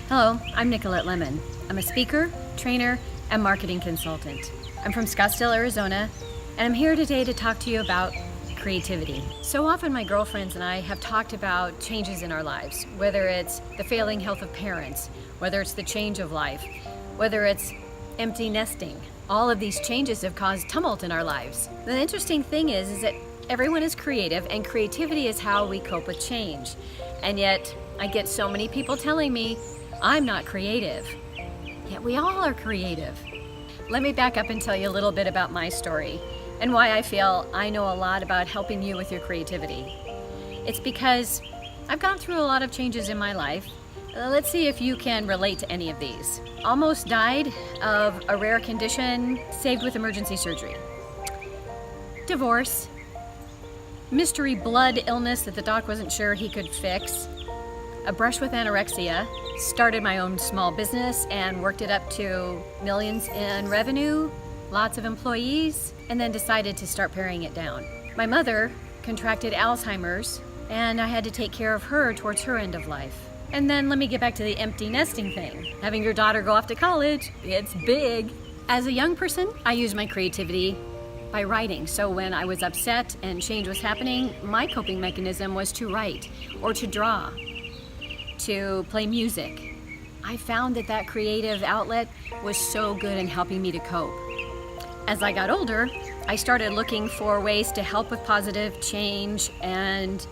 Hello, I'm Nicolette Lemmon. I'm a speaker, trainer, and marketing consultant. I'm from Scottsdale, Arizona, and I'm here today to talk to you about creativity. So often my girlfriends and I have talked about changes in our lives, whether it's the failing health of parents, whether it's the change of life, whether it's empty nesting. All of these changes have caused tumult in our lives. The interesting thing is that everyone is creative, and creativity is how we cope with change. And yet I get so many people telling me I'm not creative. Yet we all are creative. Let me back up and tell you a little bit about my story and why I feel I know a lot about helping you with your creativity. It's because I've gone through a lot of changes in my life. Let's see if you can relate to any of these. Almost died of a rare condition, saved with emergency surgery. Divorce. Mystery blood illness that the doc wasn't sure he could fix. A brush with anorexia. Started my own small business and worked it up to millions in revenue, lots of employees, and then decided to start paring it down. My mother contracted Alzheimer's, and I had to take care of her towards her end of life. And then let me get back to the empty nesting thing. Having your daughter go off to college, it's big. As a young person, I used my creativity by writing. So when I was upset and change was happening, my coping mechanism was to write or to draw, to play music. I found that creative outlet was so good in helping me to cope. As I got older, I started looking for ways to help with positive change and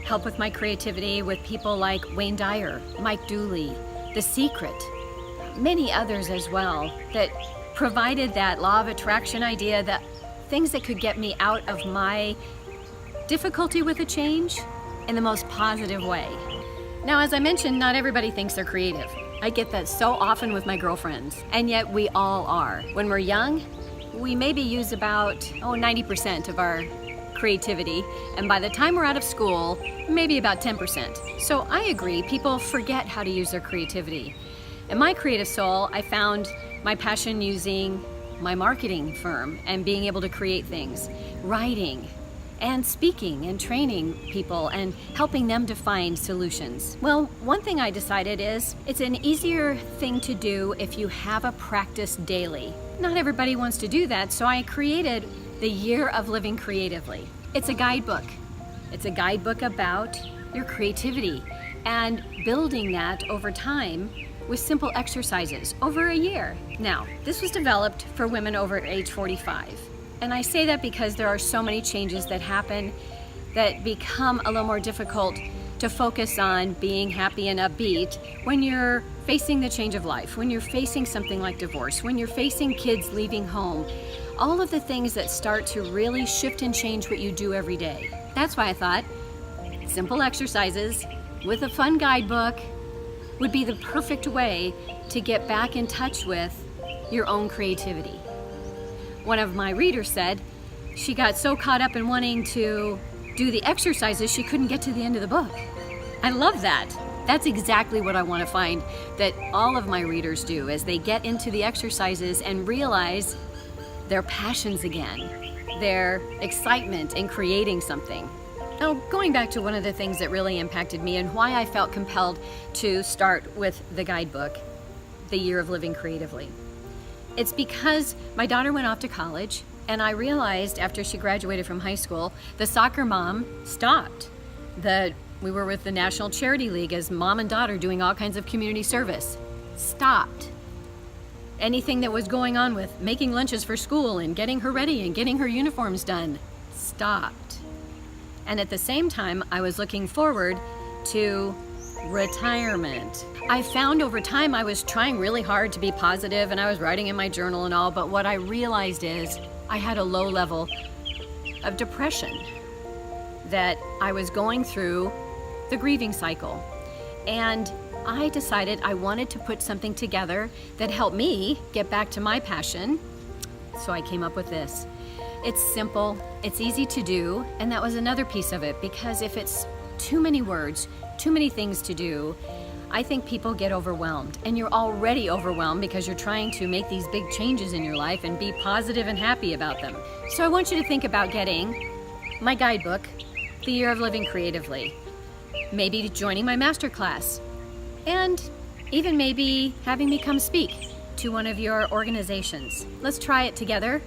help with my creativity with people like Wayne Dyer, Mike Dooley, The Secret, many others as well, that provided that law of attraction idea, that things that could get me out of my difficulty with a change in the most positive way. Now, as I mentioned, not everybody thinks they're creative. I get that so often with my girlfriends, and yet we all are. When we're young, we maybe use about 90% of our creativity, and by the time we're out of school, maybe about 10%. So I agree, people forget how to use their creativity. In my creative soul, I found my passion using my marketing firm and being able to create things, writing, and speaking and training people and helping them to find solutions. Well, one thing I decided is it's an easier thing to do if you have a practice daily. Not everybody wants to do that, so I created the Year of Living Creatively. It's a guidebook. It's a guidebook about your creativity and building that over time with simple exercises over a year. Now, this was developed for women over age 45. And I say that because there are so many changes that happen that become a little more difficult to focus on being happy and upbeat when you're facing the change of life, when you're facing something like divorce, when you're facing kids leaving home, all of the things that start to really shift and change what you do every day. That's why I thought simple exercises with a fun guidebook would be the perfect way to get back in touch with your own creativity. One of my readers said she got so caught up in wanting to do the exercises she couldn't get to the end of the book. I love that. That's exactly what I want to find that all of my readers do, as they get into the exercises and realize their passions again, their excitement in creating something. Now, going back to one of the things that really impacted me and why I felt compelled to start with the guidebook, The Year of Living Creatively. It's because my daughter went off to college, and I realized after she graduated from high school, the soccer mom stopped. We were with the National Charity League as mom and daughter doing all kinds of community service. Stopped. Anything that was going on with making lunches for school and getting her ready and getting her uniforms done, stopped. And at the same time, I was looking forward to retirement. I found over time I was trying really hard to be positive, and I was writing in my journal and all, but what I realized is I had a low level of depression, that I was going through the grieving cycle. And I decided I wanted to put something together that helped me get back to my passion. So I came up with this. It's simple, it's easy to do, and that was another piece of it, because if it's too many words, too many things to do, I think people get overwhelmed, and you're already overwhelmed because you're trying to make these big changes in your life and be positive and happy about them. So I want you to think about getting my guidebook, The Year of Living Creatively, maybe joining my masterclass, and Even maybe having me come speak to one of your organizations. Let's try it together.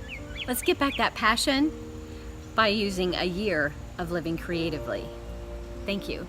Let's get back that passion by using a year of living creatively. Thank you.